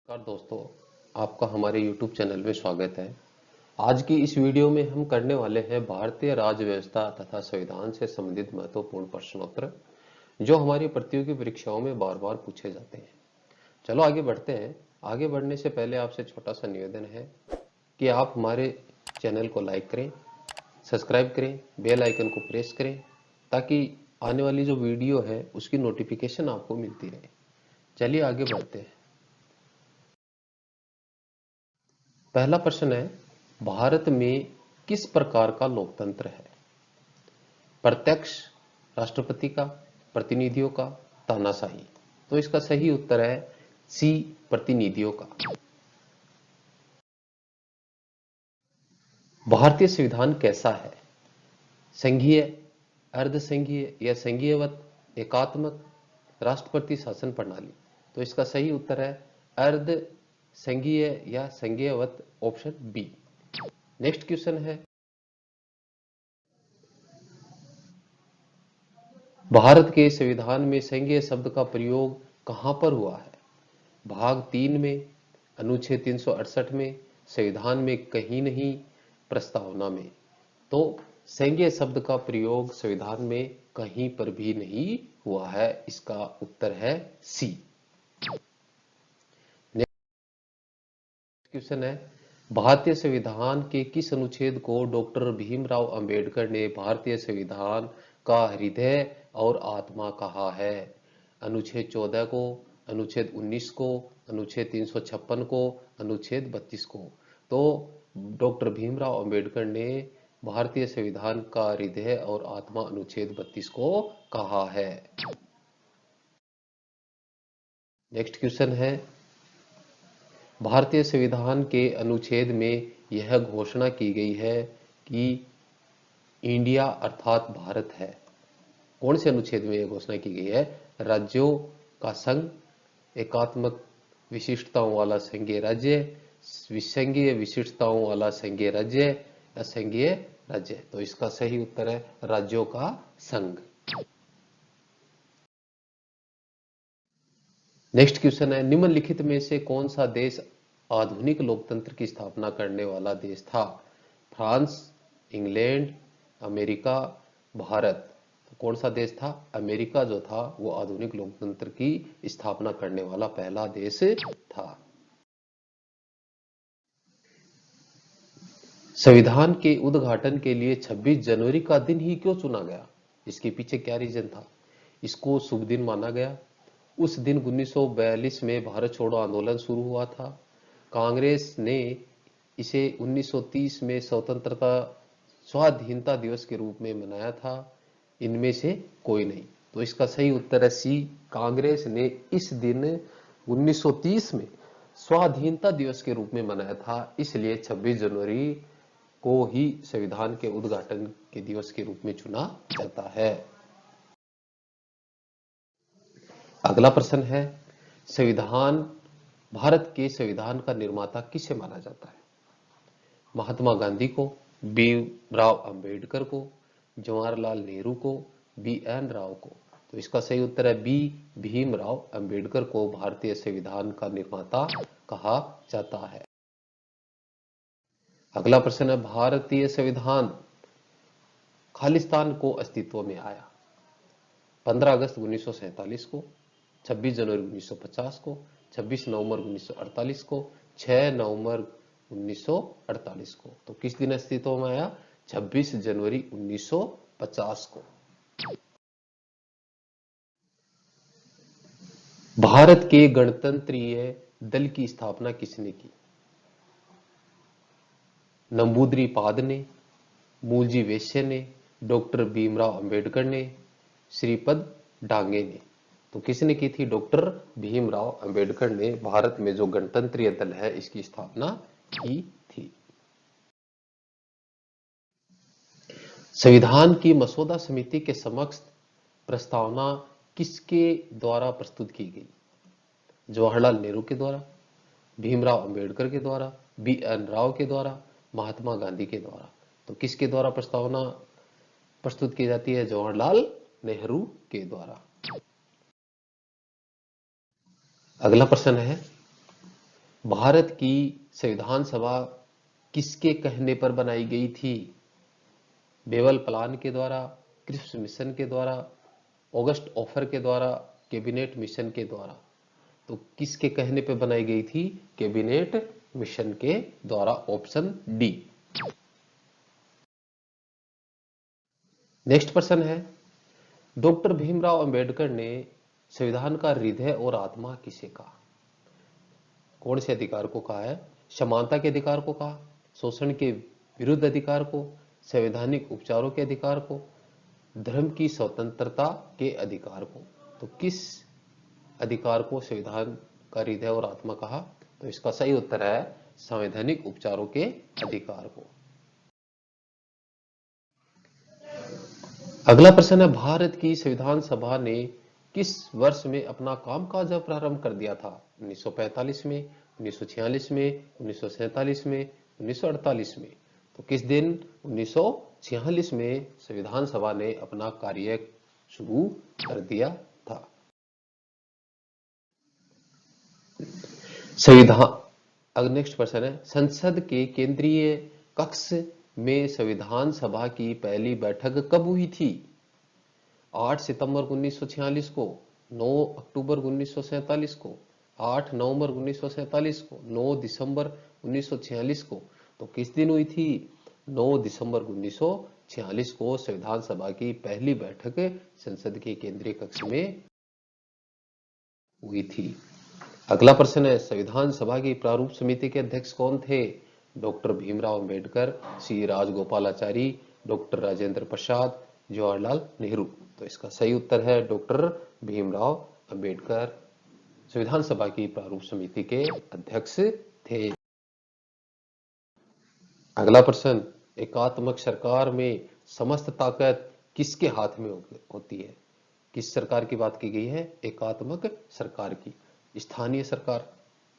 नमस्कार दोस्तों, आपका हमारे YouTube चैनल में स्वागत है। आज की इस वीडियो में हम करने वाले हैं भारतीय राज्य व्यवस्था तथा संविधान से संबंधित महत्वपूर्ण प्रश्नोत्तर जो हमारी प्रतियोगी परीक्षाओं में बार बार पूछे जाते हैं। चलो आगे बढ़ते हैं। आगे बढ़ने से पहले आपसे छोटा सा निवेदन है कि आप हमारे चैनल को लाइक करें, सब्सक्राइब करें, बेल आइकन को प्रेस करें ताकि आने वाली जो वीडियो है उसकी नोटिफिकेशन आपको मिलती रहे। चलिए आगे बढ़ते हैं। पहला प्रश्न है, भारत में किस प्रकार का लोकतंत्र है? प्रत्यक्ष राष्ट्रपति का, प्रतिनिधियों का, तानाशाही? तो इसका सही उत्तर है सी, प्रतिनिधियों का। भारतीय संविधान कैसा है? संघीय, अर्धसंघीय या संघीयवत, एकात्मक, राष्ट्रपति शासन प्रणाली? तो इसका सही उत्तर है अर्ध संघीय या संघीयवत, ऑप्शन बी। नेक्स्ट क्वेश्चन है, भारत के संविधान में संघीय शब्द का प्रयोग कहां पर हुआ है? भाग 3 में, अनुच्छेद 368 में, संविधान में कहीं नहीं, प्रस्तावना में? तो संघीय शब्द का प्रयोग संविधान में कहीं पर भी नहीं हुआ है। इसका उत्तर है सी। क्वेश्चन है, भारतीय संविधान के किस अनुच्छेद को डॉक्टर भीमराव अंबेडकर ने भारतीय संविधान का हृदय और आत्मा कहा है? अनुच्छेद 14 को, अनुच्छेद 19 को, अनुच्छेद 356 को, अनुच्छेद 32 को? तो डॉक्टर भीमराव अंबेडकर ने भारतीय संविधान का हृदय और आत्मा अनुच्छेद 32 को कहा है। नेक्स्ट क्वेश्चन है, भारतीय संविधान के अनुच्छेद में यह घोषणा की गई है कि इंडिया अर्थात भारत है। कौन से अनुच्छेद में यह घोषणा की गई है? राज्यों का संघ, एकात्मक विशिष्टताओं वाला संघीय राज्य, विसंघीय विशिष्टताओं वाला संघीय राज्य, असंघीय राज्य? तो इसका सही उत्तर है राज्यों का संघ। नेक्स्ट क्वेश्चन है, निम्नलिखित में से कौन सा देश आधुनिक लोकतंत्र की स्थापना करने वाला देश था? France, England, America, Bharat? तो कौन सा देश था? अमेरिका जो था वो आधुनिक लोकतंत्र की स्थापना करने वाला पहला देश था। संविधान के उद्घाटन के लिए 26 जनवरी का दिन ही क्यों चुना गया? इसके पीछे क्या रीजन था? इसको शुभ दिन माना गया। उस दिन 1942 में भारत छोड़ो आंदोलन शुरू हुआ था। कांग्रेस ने इसे 1930 में स्वतंत्रता स्वाधीनता दिवस के रूप में मनाया था। इनमें से कोई नहीं। तो इसका सही उत्तर है सी, कांग्रेस ने इस दिन 1930 में स्वाधीनता दिवस के रूप में मनाया था, इसलिए 26 जनवरी को ही संविधान के उद्घाटन के दिवस के रूप में चुना जाता है। अगला प्रश्न है, संविधान, भारत के संविधान का निर्माता किसे माना जाता है? महात्मा गांधी को, भीमराव अंबेडकर को, जवाहरलाल नेहरू को, बी.एन. राव को? तो इसका सही उत्तर है बी, भीमराव अंबेडकर को भारतीय संविधान का निर्माता कहा जाता है। अगला प्रश्न है, भारतीय संविधान खालिस्तान को अस्तित्व में आया 15 अगस्त 1947 को, 26 जनवरी 1950 को, 26 नवंबर 1948 को, 6 नवंबर 1948 को? तो किस दिन अस्तित्व में आया? 26 जनवरी 1950 को। भारत के गणतंत्रीय दल की स्थापना किसने की? नंबूद्रिपाद ने, मूलजी वैश्य ने, डॉक्टर भीमराव अंबेडकर ने, श्रीपद डांगे ने? तो किसने की थी? डॉक्टर भीमराव अंबेडकर ने भारत में जो गणतंत्रीय दल है इसकी स्थापना की थी। संविधान की मसौदा समिति के समक्ष प्रस्तावना किसके द्वारा प्रस्तुत की गई? जवाहरलाल नेहरू के द्वारा, भीमराव अंबेडकर के द्वारा, बी.एन. राव के द्वारा, महात्मा गांधी के द्वारा? तो किसके द्वारा प्रस्तावना प्रस्तुत की जाती है? जवाहरलाल नेहरू के द्वारा। अगला प्रश्न है, भारत की संविधान सभा किसके कहने पर बनाई गई थी? बेवल प्लान के द्वारा, क्रिप्स मिशन के द्वारा, ऑगस्ट ऑफर के द्वारा, कैबिनेट मिशन के द्वारा। तो किसके कहने पे बनाई गई थी? कैबिनेट मिशन के द्वारा, ऑप्शन डी। नेक्स्ट प्रश्न है, डॉक्टर भीमराव अंबेडकर ने संविधान का हृदय और आत्मा किसे कहा? कौन से अधिकार को कहा है? समानता के अधिकार को कहा, शोषण के विरुद्ध अधिकार को, संवैधानिक उपचारों के अधिकार को, धर्म की स्वतंत्रता के अधिकार को। तो किस अधिकार को संविधान का हृदय और आत्मा कहा? तो इसका सही उत्तर है संवैधानिक उपचारों के अधिकार को। अगला प्रश्न है, भारत की संविधान सभा ने किस वर्ष में अपना कामकाज प्रारंभ कर दिया था? 1945 में, 1946 में, 1947 में, 1948 में। तो किस दिन 1946 में संविधान सभा ने अपना कार्य शुरू कर दिया था? संविधान। नेक्स्ट प्रश्न है, संसद के केंद्रीय कक्ष में संविधान सभा की पहली बैठक कब हुई थी? 8 सितंबर 1946 को, 9 अक्टूबर 1947 को, 8 नवंबर 1947 को, 9 दिसंबर 1946 को। तो किस दिन हुई थी? 9 दिसंबर 1946 को संविधान सभा की पहली बैठक संसद के केंद्रीय कक्ष में हुई थी। अगला प्रश्न है, संविधान सभा की प्रारूप समिति के अध्यक्ष कौन थे? डॉक्टर भीमराव अंबेडकर, सी राजगोपालाचारी, डॉक्टर राजेंद्र प्रसाद, जवाहरलाल नेहरू। तो इसका सही उत्तर है डॉक्टर भीमराव अंबेडकर संविधान सभा की प्रारूप समिति के अध्यक्ष थे। अगला प्रश्न, एकात्मक सरकार में समस्त ताकत किसके हाथ में होती है? किस सरकार की बात की गई है? एकात्मक सरकार की। स्थानीय सरकार,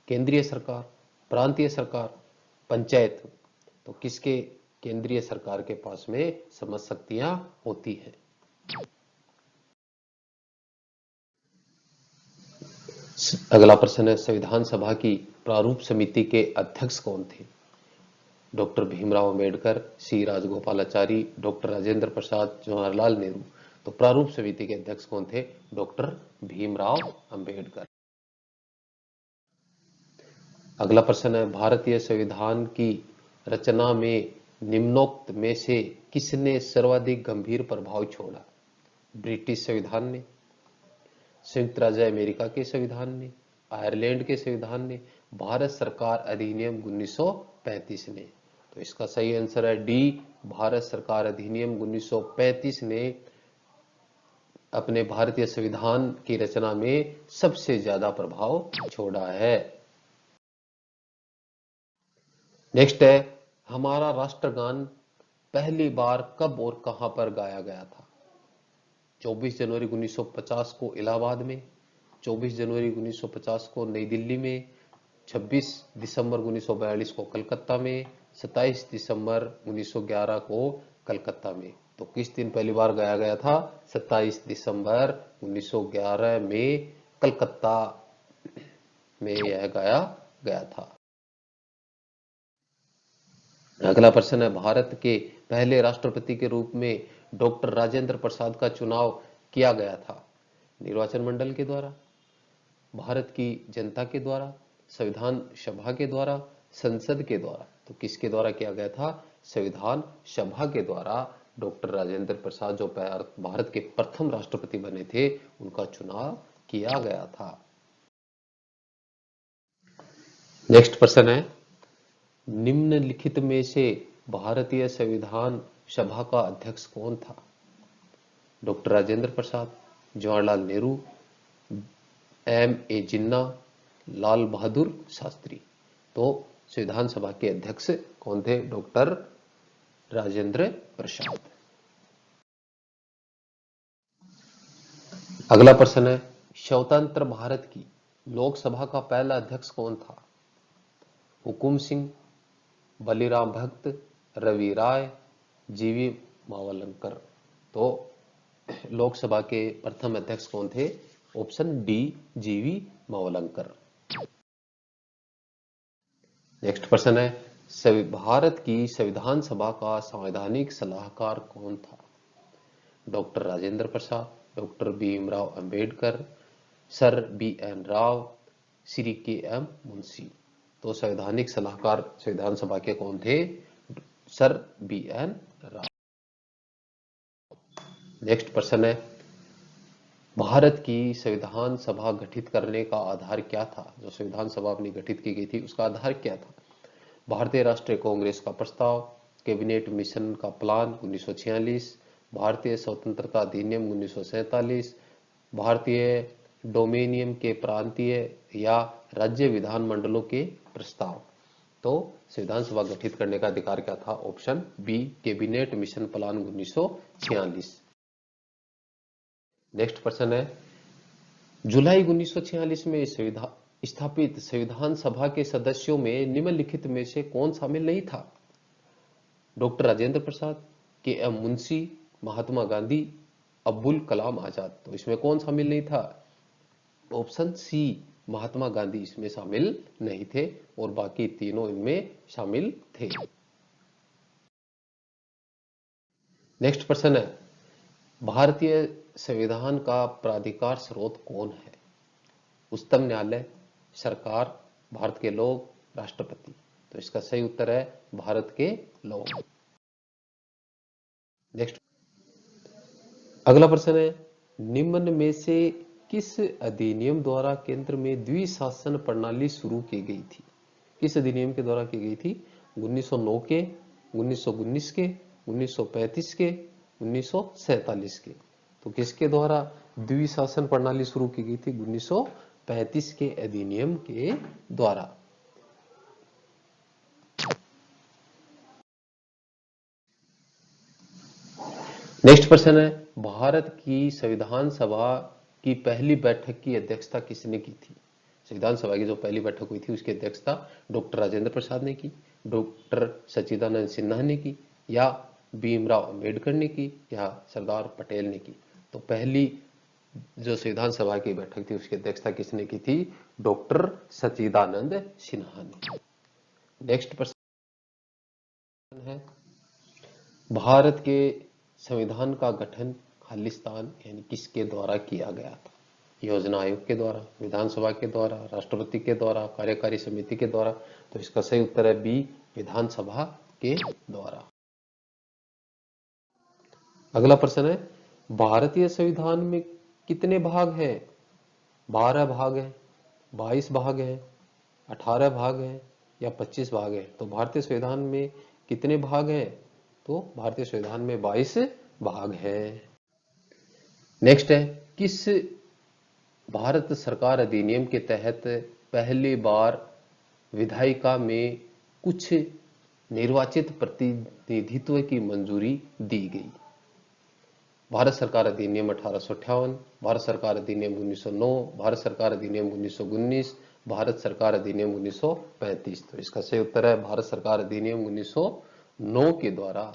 केंद्रीय सरकार, प्रांतीय सरकार, पंचायत। तो किसके केंद्रीय सरकार के पास में समस्त शक्तियां होती हैं? अगला प्रश्न है, संविधान सभा की प्रारूप समिति के अध्यक्ष कौन थे? डॉक्टर भीमराव अंबेडकर, सी राजगोपालाचारी, डॉक्टर राजेंद्र प्रसाद, जवाहरलाल नेहरू। तो प्रारूप समिति के अध्यक्ष कौन थे? डॉक्टर भीमराव अंबेडकर। अगला प्रश्न है, भारतीय संविधान की रचना में निम्नोक्त में से किसने सर्वाधिक गंभीर प्रभाव छोड़ा? ब्रिटिश संविधान ने, संयुक्त राज्य अमेरिका के संविधान ने, आयरलैंड के संविधान ने, भारत सरकार अधिनियम 1935 ने। तो इसका सही आंसर है डी, भारत सरकार अधिनियम 1935 ने अपने भारतीय संविधान की रचना में सबसे ज्यादा प्रभाव छोड़ा है। नेक्स्ट है, हमारा राष्ट्रगान पहली बार कब और कहां पर गाया गया था? 24 जनवरी 1950 को इलाहाबाद में, 24 जनवरी 1950 को नई दिल्ली में, 26 दिसंबर 1942 को कलकत्ता में, 27 दिसंबर 1911 को कलकत्ता में। तो किस दिन पहली बार गाया गया था? 27 दिसंबर 1911 में कलकत्ता में यह गाया गया था। अगला प्रश्न है, भारत के पहले राष्ट्रपति के रूप में डॉक्टर राजेंद्र प्रसाद का चुनाव किया गया था? निर्वाचन मंडल के द्वारा, भारत की जनता के द्वारा, संविधान सभा के द्वारा, संसद के द्वारा। तो किसके द्वारा किया गया था? संविधान सभा के द्वारा डॉक्टर राजेंद्र प्रसाद जो भारत के प्रथम राष्ट्रपति बने थे, उनका चुनाव किया गया था। नेक्स्ट प्रश्न है, निम्नलिखित में से भारतीय संविधान सभा का अध्यक्ष कौन था? डॉक्टर राजेंद्र प्रसाद, जवाहरलाल नेहरू, M.A. जिन्ना, लाल बहादुर शास्त्री। तो संविधान सभा के अध्यक्ष कौन थे? डॉक्टर राजेंद्र प्रसाद। अगला प्रश्न है, स्वतंत्र भारत की लोकसभा का पहला अध्यक्ष कौन था? हुकुम सिंह, बलिराम भक्त, रवि राय, जीवी मावलंकर। तो लोकसभा के प्रथम अध्यक्ष कौन थे? ऑप्शन डी, जीवी मावलंकर। नेक्स्ट प्रश्न है, भारत की संविधान सभा का संवैधानिक सलाहकार कौन था? Doctor Rajendra Prasad, doctor Bhimrao Ambedkar, sir B N Rau, Shri K M Munshi. तो संवैधानिक सलाहकार संविधान सभा के कौन थे? Sir B N Rao. Next प्रश्न है, भारत की संविधान सभा गठित करने का आधार क्या था? जो संविधान सभा अपनी गठित की गई थी उसका आधार क्या था? भारतीय राष्ट्रीय कांग्रेस का प्रस्ताव, कैबिनेट मिशन का प्लान 1946, भारतीय स्वतंत्रता अधिनियम 1947, भारतीय डोमेनियन के प्रांतीय या राज्य विधानमंडलों के प्रस्ताव। तो संविधान सभा गठित करने का अधिकार क्या था? Option B, cabinet mission plan 1946। Next प्रश्न है, जुलाई 1946 में स्थापित संविधान सभा के सदस्यों में निम्नलिखित में से कौन शामिल नहीं था? डॉक्टर राजेंद्र प्रसाद, के एम मुंशी, महात्मा गांधी, अब्दुल कलाम आजाद। तो इसमें कौन शामिल नहीं था? ऑप्शन सी, महात्मा गांधी इसमें शामिल नहीं थे और बाकी तीनों इनमें शामिल थे। नेक्स्ट प्रश्न है, भारतीय संविधान का प्राधिकार स्रोत कौन है? उच्चतम न्यायालय, सरकार, भारत के लोग, राष्ट्रपति। तो इसका सही उत्तर है भारत के लोग। नेक्स्ट अगला प्रश्न है, निम्न में से किस अधिनियम द्वारा केंद्र में द्विशासन प्रणाली शुरू की गई थी? किस अधिनियम के द्वारा की गई थी? 1909 के, 1919 के, 1935 के, 1947 के। तो किसके द्वारा द्विशासन प्रणाली शुरू की गई थी? 1935 के अधिनियम के द्वारा। नेक्स्ट प्रश्न है, भारत की संविधान सभा की पहली बैठक की अध्यक्षता किसने की थी? संविधान सभा की जो पहली बैठक हुई थी उसकी अध्यक्षता डॉक्टर राजेंद्र प्रसाद ने की, डॉक्टर सच्चिदानंद सिन्हा ने की, या भीमराव अंबेडकर ने की, या सरदार पटेल ने की। तो पहली जो संविधान सभा की बैठक थी उसकी अध्यक्षता किसने की थी? डॉक्टर सच्चिदानंद सिन्हा ने। नेक्स्ट प्रश्न है, भारत के संविधान का गठन खालिस्तान यानी किसके द्वारा किया गया था? योजना आयोग के द्वारा, विधानसभा के द्वारा, राष्ट्रपति के द्वारा, कार्यकारी समिति के द्वारा। तो इसका सही उत्तर है बी, विधानसभा के द्वारा। अगला प्रश्न है, भारतीय संविधान में कितने भाग हैं? 12 भाग हैं, 22 भाग हैं, 18 भाग हैं, या 25 भाग हैं? तो भारतीय संविधान में कितने भाग हैं? तो भारतीय संविधान में 22 भाग हैं। नेक्स्ट है, किस भारत सरकार अधिनियम के तहत पहली बार विधायिका में कुछ निर्वाचित प्रतिनिधित्व की मंजूरी दी गई? भारत सरकार अधिनियम 1858, भारत सरकार अधिनियम 1909, भारत सरकार अधिनियम 1919, भारत सरकार अधिनियम 1935। तो इसका सही उत्तर है भारत सरकार अधिनियम 1909 के द्वारा।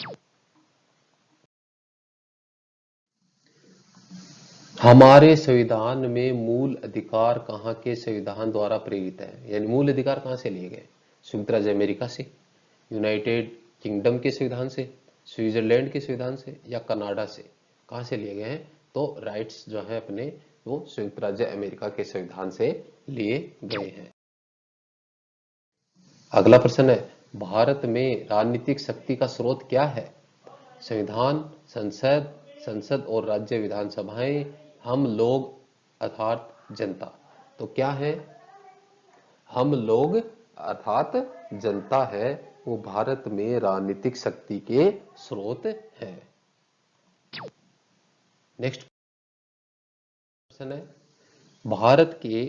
हमारे संविधान में मूल अधिकार कहाँ के संविधान द्वारा प्रेरित है? यानी मूल अधिकार कहाँ से लिए गए? संयुक्त राज्य अमेरिका से, यूनाइटेड किंगडम के संविधान से, स्विट्जरलैंड के संविधान से, या कनाडा से? कहाँ से लिए गए हैं? तो राइट्स जो है अपने वो संयुक्त राज्य अमेरिका के संविधान से लिए गए हैं। अगला प्रश्न है, भारत में राजनीतिक शक्ति का स्रोत क्या है? संविधान, संसद और राज्य विधानसभाएं, हम लोग अर्थात जनता। तो क्या है? हम लोग अर्थात जनता है वो भारत में राजनीतिक शक्ति के स्रोत है। नेक्स्ट प्रश्न है, भारत के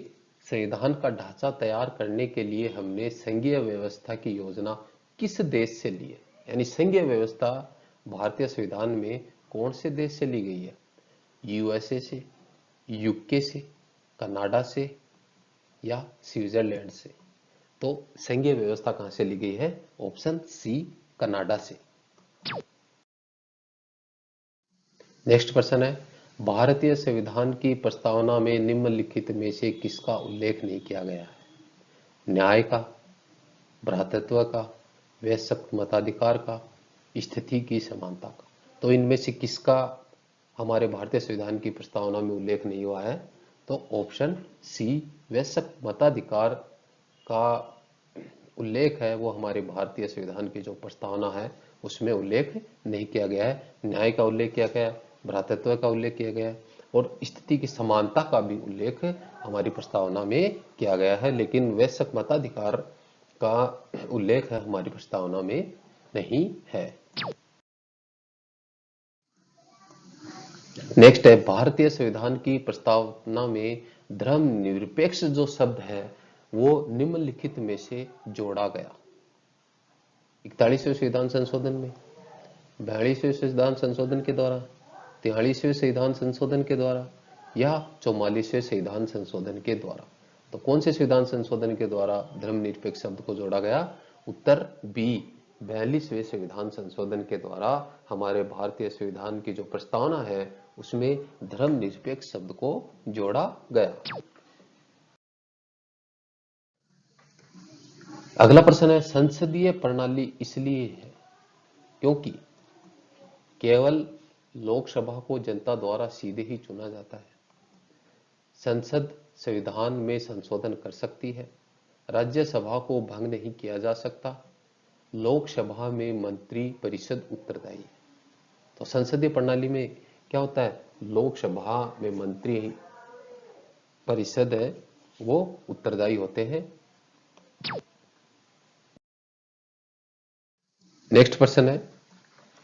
संविधान का ढांचा तैयार करने के लिए हमने संघीय व्यवस्था की योजना किस देश से ली है? यानी संघीय व्यवस्था भारतीय संविधान में कौन से देश से ली गई है? यूएसए से, यूके से, कनाडा से, या स्विट्जरलैंड से? तो संघीय व्यवस्था कहां से ली गई है? ऑप्शन सी, कनाडा से। नेक्स्ट प्रश्न है, भारतीय संविधान की प्रस्तावना में निम्नलिखित में से किसका उल्लेख नहीं किया गया है? न्याय का, भ्रातृत्व का, वयस्क मताधिकार का, स्थिति की समानता का। तो इनमें से किसका हमारे भारतीय संविधान की प्रस्तावना में उल्लेख नहीं हुआ है? तो ऑप्शन सी, वयस्क मताधिकार का उल्लेख है वो हमारे भारतीय संविधान की जो प्रस्तावना है उसमें उल्लेख नहीं किया गया है। न्याय का उल्लेख किया गया है, भ्रातृत्व का उल्लेख किया गया है और स्थिति की समानता का भी उल्लेख हमारी प्रस्तावना में किया गया है, लेकिन वयस्क मताधिकार का उल्लेख हमारी प्रस्तावना में नहीं है। नेक्स्ट है, भारतीय संविधान की प्रस्तावना में धर्मनिरपेक्ष जो शब्द है वो निम्नलिखित में से जोड़ा गया। 41वें संविधान संशोधन में, 42वें संविधान संशोधन के द्वारा, 43वें संविधान संशोधन के द्वारा या 44वें संविधान संशोधन के द्वारा। तो कौन से संविधान संशोधन के द्वारा धर्मनिरपेक्ष शब्द को जोड़ा गया? उत्तर बी, 42वें संविधान संशोधन के द्वारा हमारे भारतीय संविधान की जो प्रस्तावना है उसमें धर्मनिरपेक्ष शब्द को जोड़ा गया। अगला प्रश्न है, संसदीय प्रणाली इसलिए है क्योंकि केवल लोकसभा को जनता द्वारा सीधे ही चुना जाता है, संसद संविधान में संशोधन कर सकती है, राज्यसभा को भंग नहीं किया जा सकता, लोकसभा में मंत्री परिषद उत्तरदायी है। तो संसदीय प्रणाली में क्या होता है? लोकसभा में मंत्री परिषद है वो उत्तरदायी होते हैं। नेक्स्ट प्रश्न है,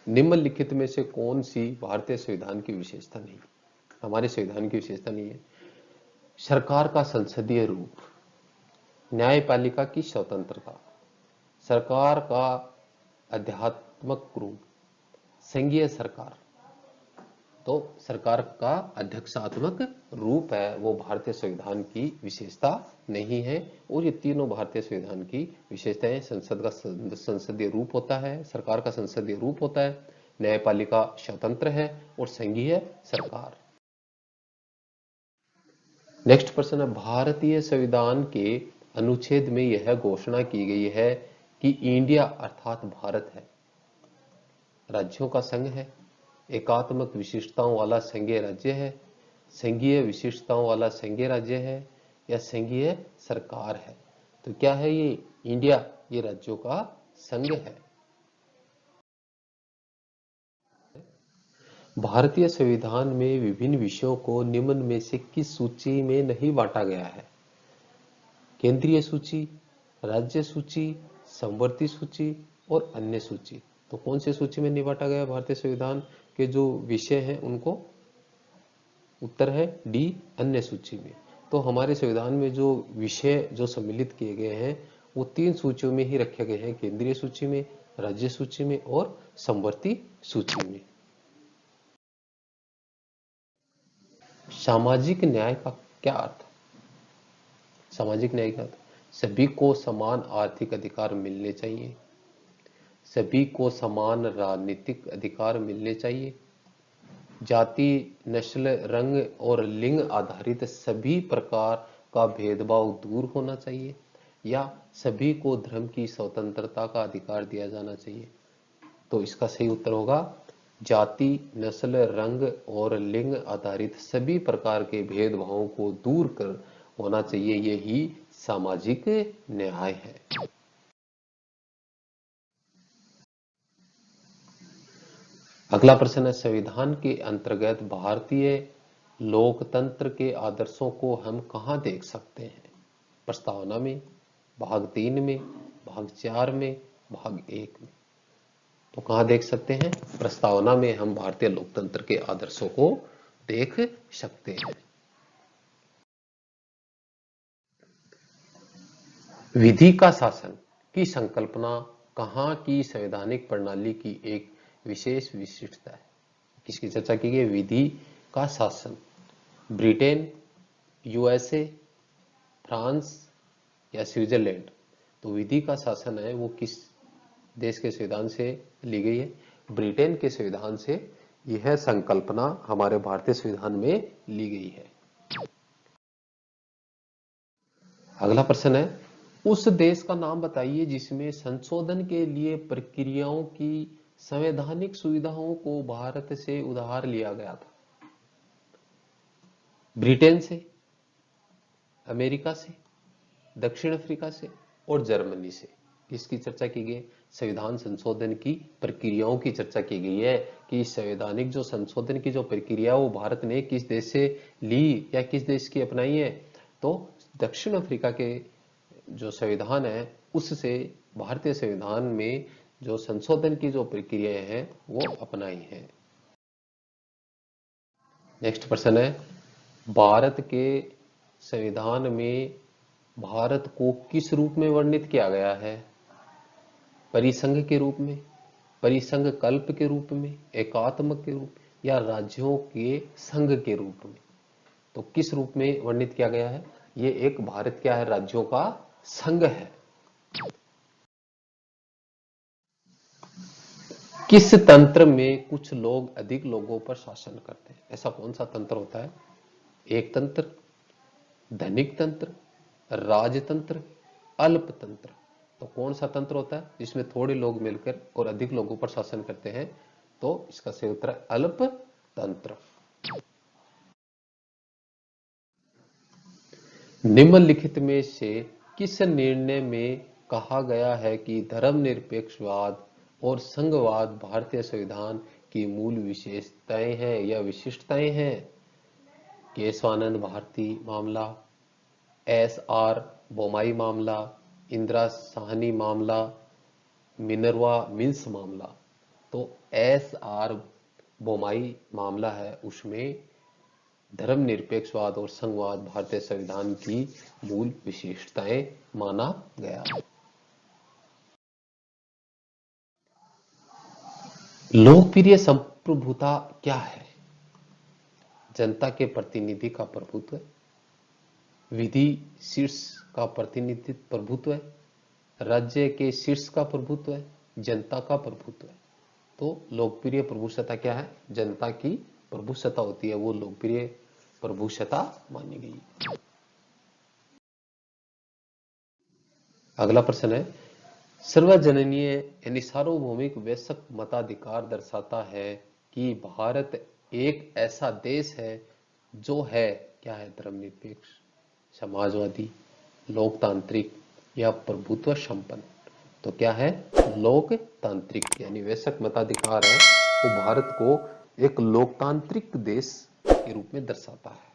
निम्नलिखित में से कौन सी भारतीय संविधान की विशेषता नहीं? हमारे संविधान की विशेषता नहीं है। सरकार का संसदीय रूप, न्यायपालिका की स्वतंत्रता, सरकार का आध्यात्मक रूप, संघीय सरकार। तो सरकार का अध्यक्षात्मक रूप है वो भारतीय संविधान की विशेषता नहीं है और ये तीनों भारतीय संविधान की विशेषताएं, संसद का संसदीय रूप होता है, सरकार का संसदीय रूप होता है, न्यायपालिका स्वतंत्र है और संघीय सरकार। नेक्स्ट प्रश्न है, भारतीय संविधान के अनुच्छेद में यह घोषणा की गई है कि इंडिया अर्थात भारत है, राज्यों का संघ है, एकात्मक विशिष्टताओं वाला संघीय राज्य है, संघीय विशिष्टताओं वाला संघीय राज्य है या संघीय सरकार है। तो क्या है ये? इंडिया ये राज्यों का संघ है। भारतीय संविधान में विभिन्न विषयों को निम्न में से किस सूची में नहीं बांटा गया है? केंद्रीय सूची, राज्य सूची, समवर्ती सूची और अन्य सूची। तो कौन से सूची में नहीं बांटा गया भारतीय संविधान के जो विषय हैं उनको? उत्तर है डी, अन्य सूची में। तो हमारे संविधान में जो विषय जो सम्मिलित किए गए हैं वो तीन सूचियों में ही रखे गए हैं, केंद्रीय सूची में, राज्य सूची में और समवर्ती सूची में। सामाजिक न्याय का क्या अर्थ? सामाजिक न्याय का अर्थ, सभी को समान आर्थिक अधिकार मिलने चाहिए, सभी को समान राजनीतिक अधिकार मिलने चाहिए, जाति, नस्ल, रंग और लिंग आधारित सभी प्रकार का भेदभाव दूर होना चाहिए या सभी को धर्म की स्वतंत्रता का अधिकार दिया जाना चाहिए। तो इसका सही उत्तर होगा जाति, नस्ल, रंग और लिंग आधारित सभी प्रकार के भेदभावों को दूर कर होना चाहिए, यही सामाजिक न्याय है। अगला प्रश्न है, संविधान के अंतर्गत भारतीय लोकतंत्र के आदर्शों को हम कहां देख सकते हैं? प्रस्तावना में, भाग 3 में, भाग 4 में, भाग 1 में। तो कहां देख सकते हैं? प्रस्तावना में हम भारतीय लोकतंत्र के आदर्शों को देख सकते हैं। विधि का शासन की संकल्पना कहां की संवैधानिक प्रणाली की एक विशेष विशिष्टता है? किसकी चर्चा की गई? विधि का शासन। ब्रिटेन, यूएसए, फ्रांस या स्विट्जरलैंड। तो विधि का शासन है वो किस देश के संविधान से ली गई है? ब्रिटेन के संविधान से यह संकल्पना हमारे भारतीय संविधान में ली गई है। अगला प्रश्न है, उस देश का नाम बताइए जिसमें संशोधन के लिए प्रक्रियाओं की संवैधानिक सुविधाओं को भारत से उधार लिया गया था। ब्रिटेन से, अमेरिका से, दक्षिण अफ्रीका से और जर्मनी से। इसकी चर्चा की गई, संविधान संशोधन की प्रक्रियाओं की चर्चा की गई है कि संवैधानिक जो संशोधन की जो प्रक्रिया वो भारत ने किस देश से ली या किस देश की अपनाई है। तो दक्षिण अफ्रीका के जो संविधान है उससे भारतीय संविधान में जो संशोधन की जो प्रक्रियाएं हैं वो अपनाई है। नेक्स्ट प्रश्न है, भारत के संविधान में भारत को किस रूप में वर्णित किया गया है? परिसंघ के रूप में, परिसंघ कल्प के रूप में, एकात्मक के रूप या राज्यों के संघ के रूप में? तो किस रूप में वर्णित किया गया है? ये एक भारत क्या है? राज्यों का संघ है। किस तंत्र में कुछ लोग अधिक लोगों पर शासन करते हैं? ऐसा कौन सा तंत्र होता है? एक तंत्र, धनिक तंत्र, राजतंत्र, अल्पतंत्र। तो कौन सा तंत्र होता है जिसमें थोड़े लोग मिलकर और अधिक लोगों पर शासन करते हैं? तो इसका सही उत्तर है अल्पतंत्र। निम्नलिखित में से किस निर्णय में कहा गया है कि धर्मनिरपेक्षवाद और संघवाद भारतीय संविधान की मूल विशेषताएं हैं या विशिष्टताएं हैं? केशवानंद भारती मामला, एस.आर. बोमाई मामला, इंदिरा साहनी मामला, मिनर्वा मिल्स मामला। तो एस.आर. बोमाई मामला है, उसमें धर्मनिरपेक्षवाद और संघवाद भारतीय संविधान की मूल विशेषताएं माना गया। लोकप्रिय संप्रभुता क्या है? जनता के प्रतिनिधि का प्रभुत्व, विधि शीर्ष का प्रतिनिधित्व प्रभुत्व है, राज्य के शीर्ष का प्रभुत्व है, जनता का प्रभुत्व है। तो लोकप्रिय प्रभुसत्ता क्या है? जनता की प्रभुसत्ता होती है, वो लोकप्रिय प्रभुसत्ता मानी गई। अगला प्रश्न है, सर्वजननीय यानी सार्वभौमिक वयस्क मताधिकार दर्शाता है कि भारत एक ऐसा देश है जो है क्या है? धर्मनिरपेक्ष, समाजवादी, लोकतांत्रिक या प्रभुत्व संपन्न। तो क्या है? लोकतांत्रिक यानी वयस्क मताधिकार है वो भारत को एक लोकतांत्रिक देश के रूप में दर्शाता है।